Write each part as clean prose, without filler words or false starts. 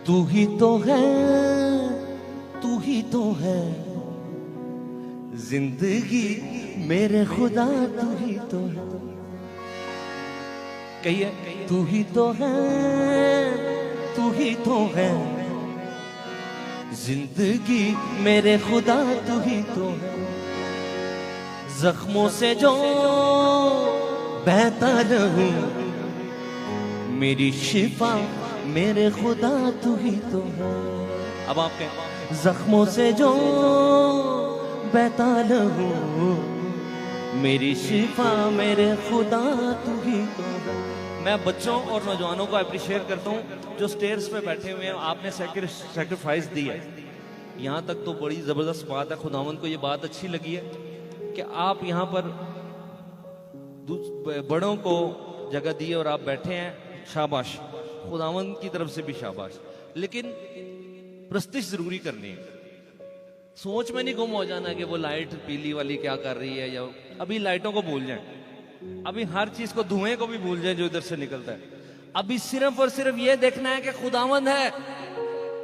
तू ही तो है, तू ही तो है जिंदगी मेरे खुदा, तू ही तो है। कहिए, तू ही तो है, तू ही तो है जिंदगी मेरे खुदा, तू ही तो है। जख्मों से जो बहता रहूं, मेरी शिफा मेरे खुदा, तू ही तो है। अब आप कहें, जख्मों से जो बहता रहूं, मेरी शिफा मेरे खुदा, तू ही तो है। मैं बच्चों और नौजवानों को अप्रिशिएट करता हूँ जो स्टेयर्स पे बैठे हुए हैं। आपने सेक्रीफाइस दी है, यहाँ तक तो बड़ी जबरदस्त बात है। खुदावंद को ये बात अच्छी लगी है कि आप यहाँ पर बड़ों को जगह दी और आप बैठे हैं। शाबाश, खुदावंद की तरफ से भी शाबाश। लेकिन प्रस्तिश जरूरी करनी है। सोच में नहीं गुम हो जाना कि वो लाइट पीली वाली क्या कर रही है, या अभी लाइटों को भूल जाएं, अभी हर चीज को, धुएं को भी भूल जाएं जो इधर से निकलता है। अभी सिर्फ और सिर्फ ये देखना है कि खुदावंद है,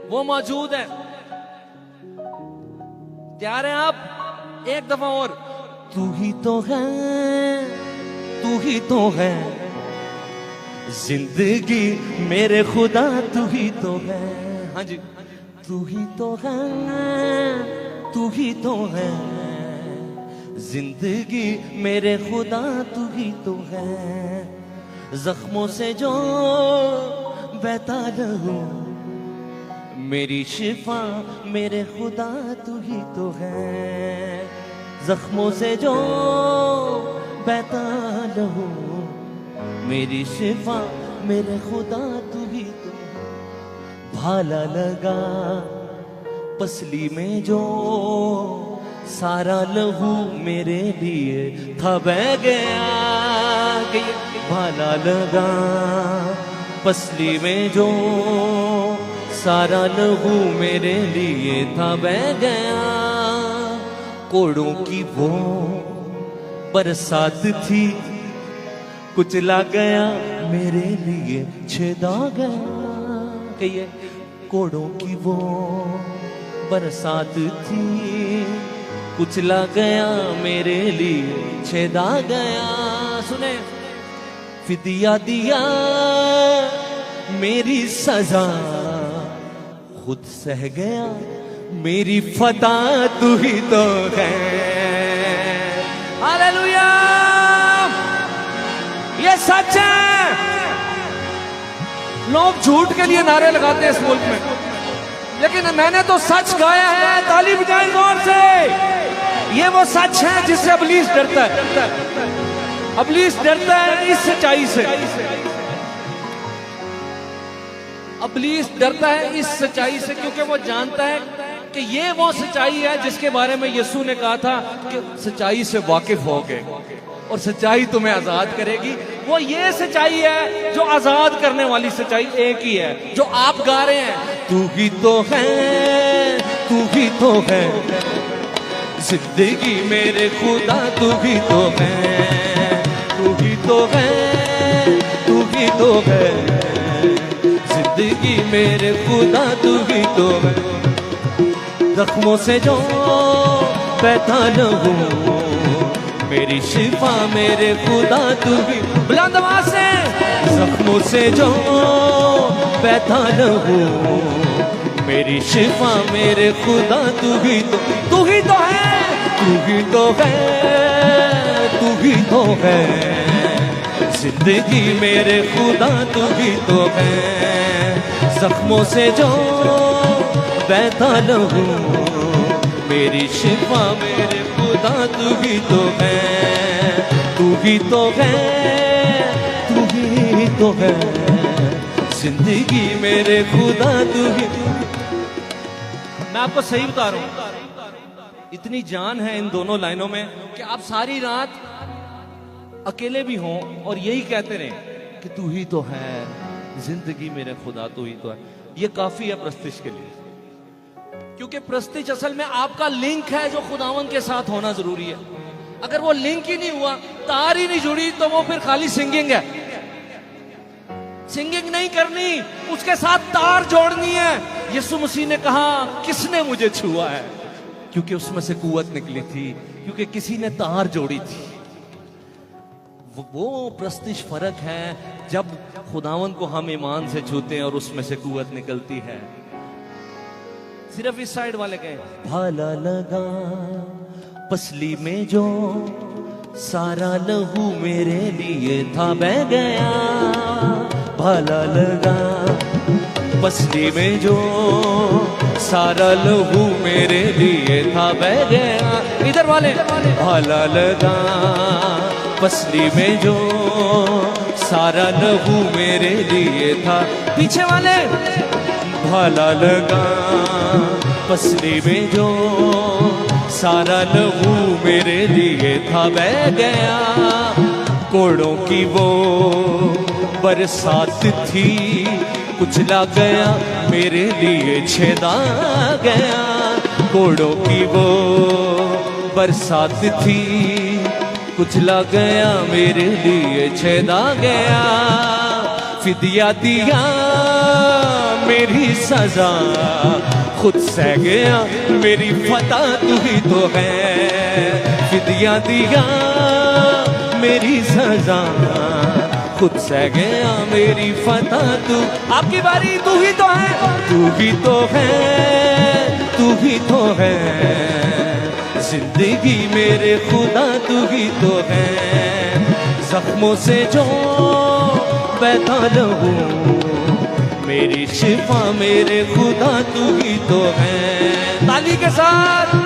वो मौजूद है। तैयार हैं आप? एक दफा और। तू ही तो है, तू ही तो है जिंदगी मेरे खुदा, तू ही तो है। हाँ जी, तू ही तो है, तू ही तो है जिंदगी मेरे खुदा, तू ही तो है। जख्मों से जो बहता रहूं, मेरी शिफा मेरे खुदा, तू ही तो है। जख्मों से जो बहता रहूं, मेरी शिफा मेरे खुदा, तू ही तो है। भाला लगा पसली में जो सारा लहू मेरे लिए था बह गया। भाला लगा पसली में जो सारा लहू मेरे लिए था बह गया। कोड़ों की वो बरसात थी, कुचला गया मेरे लिए छेदा गया। कहिए, कोड़ों की वो बरसात थी, कुचला गया मेरे लिए छेदा गया। सुने, फिदिया दिया मेरी सजा, खुद सह गया मेरी फता, तू ही तो है। हालेलुया, ये सच है। लोग झूठ के लिए नारे लगाते हैं इस मुल्क में, लेकिन मैंने तो सच गाया है। ताली बजाएं जोर से। ये वो सच है जिससे अबलीस डरता है। अबलीस डरता है इस सच्चाई से। अबलीस डरता है इस सच्चाई से क्योंकि वो जानता है कि ये वो सच्चाई है जिसके बारे में यीशु ने कहा था कि सच्चाई से वाकिफ हो गए और सच्चाई तुम्हें आजाद करेगी। वो ये सच्चाई है जो आजाद करने वाली सच्चाई एक ही है जो आप गा रहे हैं। तू ही तो है, तू ही तो है जिंदगी मेरे खुदा, तू ही तो है, तू ही तो है, तू ही तो है जिंदगी मेरे खुदा, तू ही तो है। जख्मों से जो बहता रहूं, मेरी शिफा मेरे खुदा, तू ही। बुलंद आवाज से। जख्मों से जो बहता रहूं, मेरी शिफा मेरे खुदा, तू ही तो, तू ही तो है, तू ही तो है, तू ही तो है जिंदगी मेरे खुदा, तू ही तो है। जख्मों से जो बहता रहूं, मेरी शिफा मेरे खुदा, तू ही तो है, तू ही तो है, तू ही तो है जिंदगी मेरे खुदा, तू ही। मैं आपको सही बता रहा हूं, इतनी जान है इन दोनों लाइनों में कि आप सारी रात अकेले भी हों और यही कहते रहें कि तू ही तो है जिंदगी मेरे खुदा, तू ही तो है। ये काफी है प्रस्तिश के लिए, क्योंकि प्रस्तिश असल में आपका लिंक है जो खुदावन के साथ होना जरूरी है। अगर वो लिंक ही नहीं हुआ, तार ही नहीं जुड़ी, तो वो फिर खाली सिंगिंग है। सिंगिंग नहीं करनी, उसके साथ तार जोड़नी है। यीशु मसीह ने कहा किसने मुझे छुआ है, क्योंकि उसमें से कुव्वत निकली थी, क्योंकि किसी ने तार जोड़ी थी। वो प्रस्तिश फर्क है जब खुदावन को हम ईमान से छूते हैं और उसमें से कुव्वत निकलती है। सिर्फ इस साइड वाले कहें, भाला लगा पसली में जो सारा लहू मेरे लिए था बह गया। भाला लगा पसली में जो सारा लहू मेरे लिए था बह गया। इधर वाले, भाला लगा पसली में जो सारा लहू मेरे लिए था। पीछे वाले, भाला लगा पसली में जो सारा लहू मेरे लिए था बह गया। कोड़ों की वो बरसात थी, कुचला गया मेरे लिए छेदा गया। कोड़ों की वो बरसात थी, कुचला गया मेरे लिए छेदा गया। फिदिया दिया मेरी सजा, खुद सह गया मेरी फतह तू ही तो है। फिदिया दिया मेरी सजा, खुद सह गया मेरी फतह तू। आपकी बारी, तू ही तो है, तू ही तो है, तू ही तो है जिंदगी मेरे खुदा, तू ही तो है। जख्मों से जो बहता रहूं, मेरी शिफा मेरे खुदा, तू ही तो है। ताली के साथ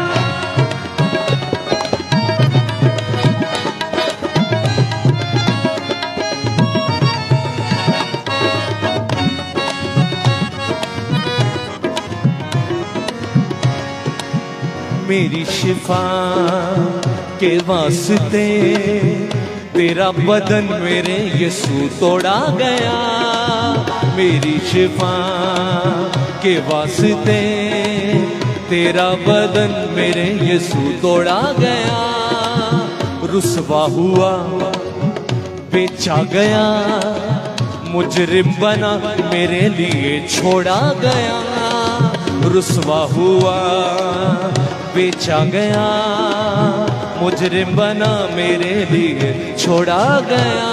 मेरी शिफा के वास्ते तेरा बदन मेरे यीशु तोड़ा गया। मेरी शिफा के वास्ते तेरा बदन मेरे यीशु तोड़ा गया। रुसवा हुआ बेचा गया, मुजरिम बना मेरे लिए छोड़ा गया। रुसवा हुआ बेचा गया, मुजरिम बना मेरे लिए छोड़ा गया।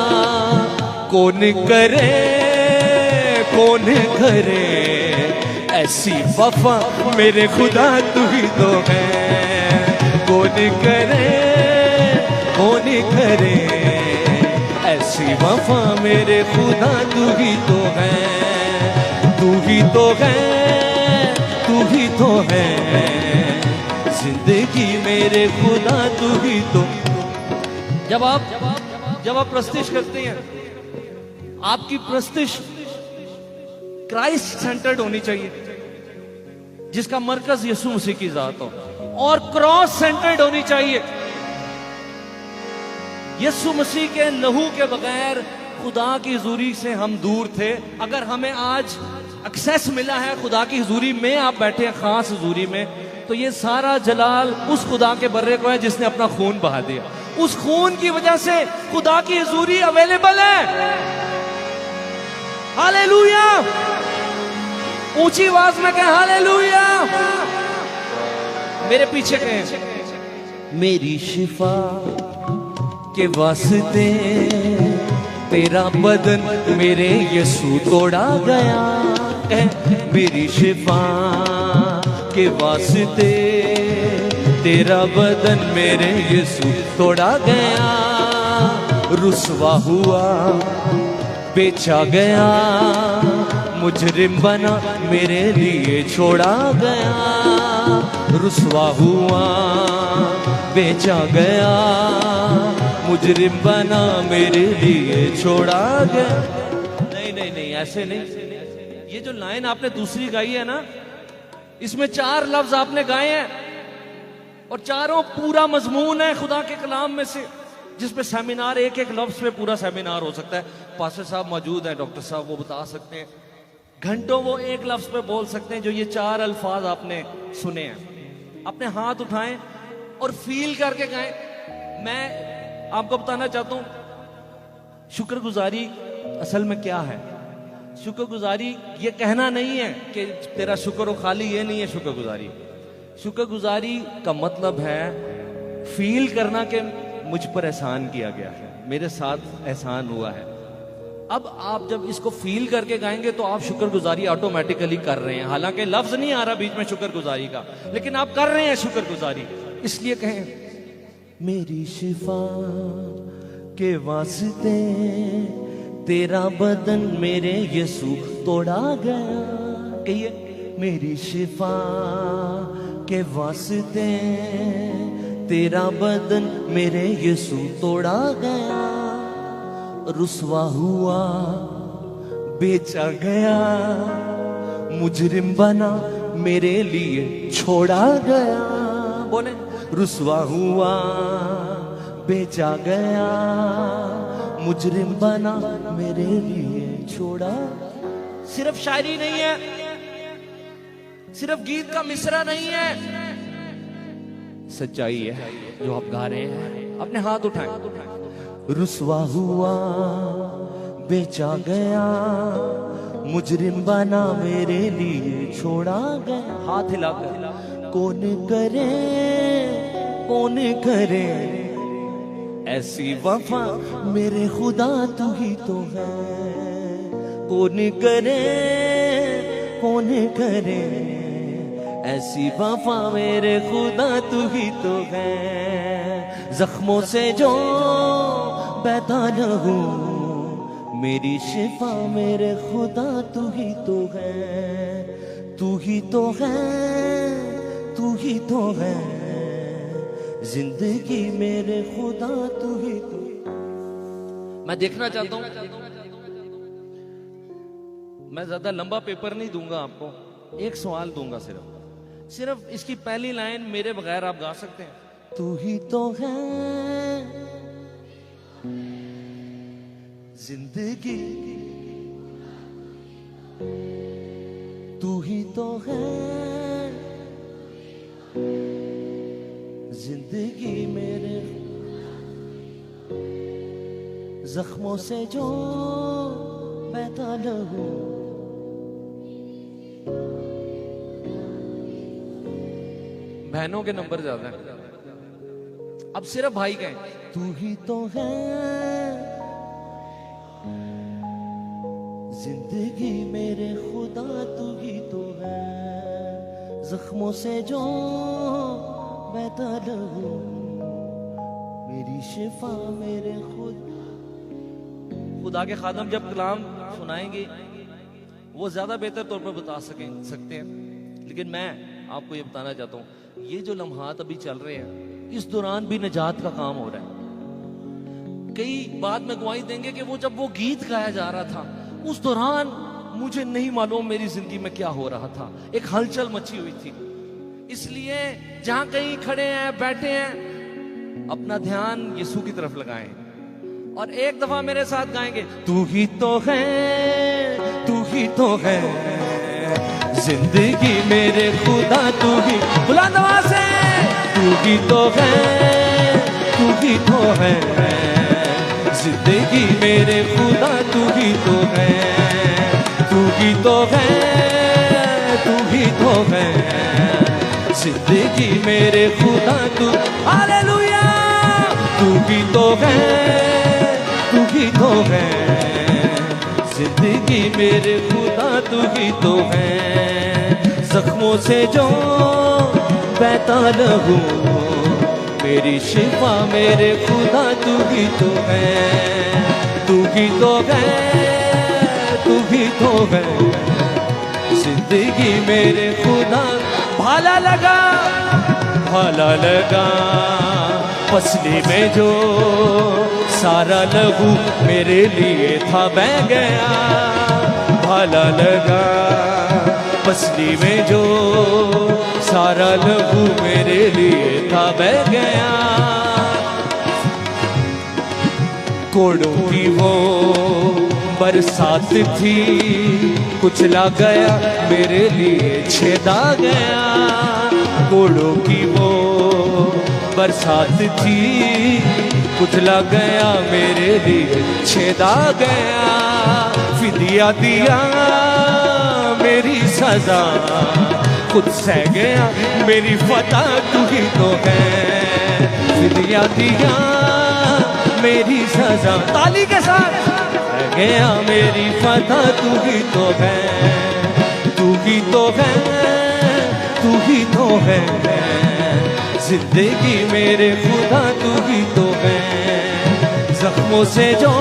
कौन करे कौन करे ऐसी वफा मेरे खुदा, तू ही तो है। कौन करे कौन करे ऐसी वफा मेरे खुदा, तू ही तो है। तू ही तो है, तू ही तो है जिंदगी मेरे खुदा, तू ही तो। जब आप प्रस्तिश करते हैं, आपकी प्रस्तिश क्राइस्ट सेंटर्ड होनी चाहिए, जिसका मरकज यीशु मसीह की जात हो, और क्रॉस सेंटर्ड होनी चाहिए। यीशु मसीह के लहू के बगैर खुदा की हुजूरी से हम दूर थे। अगर हमें आज एक्सेस मिला है खुदा की हुजूरी में, आप बैठे हैं खास हुजूरी में, तो ये सारा जलाल उस खुदा के बर्रे को है जिसने अपना खून बहा दिया। उस खून की वजह से खुदा की हुजूरी अवेलेबल है। हालेलुया, ऊंची आवाज में कहें हालेलुया। मेरे पीछे कहें, मेरी शिफा के वास्ते तेरा बदन मेरे यीशु तोड़ा गया। मेरी शिफा के वास्ते तेरा बदन मेरे यीशु तोड़ा गया। रुसवा हुआ बेचा गया, मुजरिम बना मेरे लिए छोड़ा गया। रुसवा हुआ बेचा गया, मुजरिम बना मेरे लिए छोड़ा गया। नहीं नहीं नहीं, ऐसे नहीं। ये जो लाइन आपने दूसरी गाई है ना, इसमें 4 लफ्ज आपने गाए हैं और चारों पूरा मजमून है खुदा के कलाम में से, जिसपे सेमिनार एक एक लफ्ज पे पूरा सेमिनार हो सकता है। पास्टर साहब मौजूद हैं, डॉक्टर साहब, वो बता सकते हैं। घंटों वो एक लफ्ज पे बोल सकते हैं जो ये 4 अल्फाज आपने सुने हैं। अपने हाथ उठाएं और फील करके गाएं। मैं आपको बताना चाहता हूं शुक्रगुजारी असल में क्या है। शुक्रगुजारी ये कहना नहीं है कि तेरा शुक्र हो खाली, ये नहीं है शुक्रगुजारी। शुक्रगुजारी का मतलब है फील करना कि मुझ पर एहसान किया गया है, मेरे साथ एहसान हुआ है। अब आप जब इसको फील करके गाएंगे तो आप शुक्रगुजारी ऑटोमेटिकली कर रहे हैं, हालांकि लफ्ज नहीं आ रहा बीच में शुक्रगुजारी का, लेकिन आप कर रहे हैं शुक्रगुजारी। इसलिए कहें मेरी शिफा के वास्ते तेरा बदन मेरे यीशु तोड़ा गया। कहिए मेरी शिफा के वास्ते तेरा बदन मेरे यीशु तोड़ा गया। रुसवा हुआ बेचा गया, मुजरिम बना मेरे लिए छोड़ा गया। बोले रुसवा हुआ बेचा गया, मुजरिम बना मेरे लिए छोड़ा। सिर्फ शायरी नहीं है, सिर्फ गीत का मिसरा नहीं है, सच्चाई है जो आप गा रहे हैं। अपने हाथ उठाएं। रुसवा हुआ बेचा गया, मुजरिम बना मेरे लिए छोड़ा गया। हाथ हिलाकर कौन करे कौन करे ऐसी वफा मेरे खुदा तू ही तो है। कौन करे ऐसी वफा मेरे खुदा तू ही तो है। जख्मों से जो बहता न हूँ, मेरी शिफा मेरे खुदा तू ही तो है। तू ही तो है, तू ही तो है जिंदगी मेरे खुदा तू ही तो। मैं देखना चाहता हूं, मैं ज्यादा लंबा पेपर नहीं दूंगा आपको, एक सवाल दूंगा सिर्फ इसकी पहली लाइन मेरे बगैर आप गा सकते हैं। तू ही तो है जिंदगी, तू ही तो है जिंदगी मेरे। जख्मों से जो बहता न हूं, बहनों के नंबर ज्यादा है, अब सिर्फ भाई कहें तू ही तो है जिंदगी मेरे खुदा तू ही तो है। जख्मों से जो बहता रहूं, मेरी शिफा मेरे खुदा के खादम जब कलाम सुनाएंगे वो ज्यादा बेहतर तौर पर बता सकते हैं, लेकिन मैं आपको ये बताना चाहता हूँ ये जो लम्हात अभी चल रहे हैं इस दौरान भी निजात का काम हो रहा है। कई बाद में गवाही देंगे कि वो जब वो गीत गाया जा रहा था उस दौरान मुझे नहीं मालूम मेरी जिंदगी में क्या हो रहा था, एक हलचल मची हुई थी। इसलिए जहां कहीं खड़े हैं बैठे हैं अपना ध्यान यीशु की तरफ लगाएं और एक दफा मेरे साथ गाएंगे। तू ही तो है, तू ही तो है जिंदगी मेरे खुदा तू ही। बुलंद आवाज से तू ही तो है, तू ही तो है जिंदगी मेरे खुदा तू ही तो है। तू ही तो है, तू ही तो है जिंदगी मेरे खुदा तू। हालेलुया। तू ही तो है, तू ही तो है जिंदगी मेरे खुदा तू ही तो है। जख्मों से जो बहता रहूं, मेरी शिफा मेरे खुदा तू ही तो है। तू ही तो है, तू ही तो है जिंदगी मेरे खुदा। भाला लगा, भाला लगा पसली में जो सारा लहू मेरे लिए था बह गया। भाला लगा पसली में जो सारा लहू मेरे लिए था बह गया। कोड़ों की वो बरसात थी, कुचला गया मेरे लिए छेदा गया। कोड़ों की वो बरसात थी, कुचला गया मेरे लिए छेदा गया, फिदिया दिया मेरी सजा, खुद सह गया मेरी फता तू ही तो है, फिदिया दिया मेरी सजा, ताली के साथ, सह गया मेरी फता तू ही तो है, तू ही तो है, तू ही तो है, जिंदगी मेरे खुदा तू ही तो है, जख्मों से जो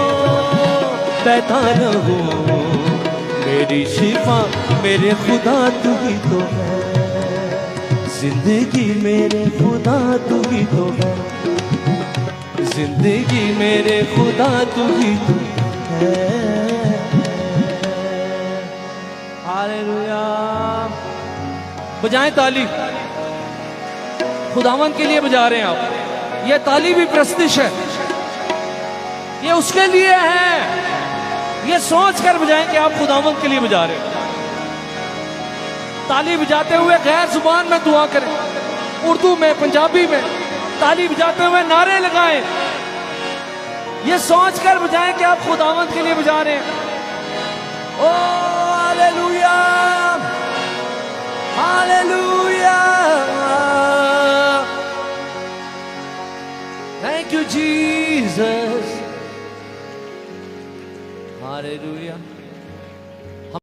बहता रहूं, मेरी शिफा मेरे खुदा तू ही तो है, जिंदगी मेरे खुदा तू ही तो है, जिंदगी मेरे खुदा तू ही तो है। हालेलुया। बजाएं ताली, खुदावन के लिए बजा रहे हैं आप। ये ताली भी प्रस्तिश है, ये उसके लिए है। ये सोच कर बजाएं कि आप खुदावन के लिए बजा रहे हैं। ताली बजाते हुए गैर जुबान में दुआ करें, उर्दू में, पंजाबी में ताली बजाते हुए नारे लगाएं। ये सोच कर बजाएं कि आप खुदावन के लिए बजा रहे हैं। Oh hallelujah, hallelujah, thank you Jesus, hallelujah.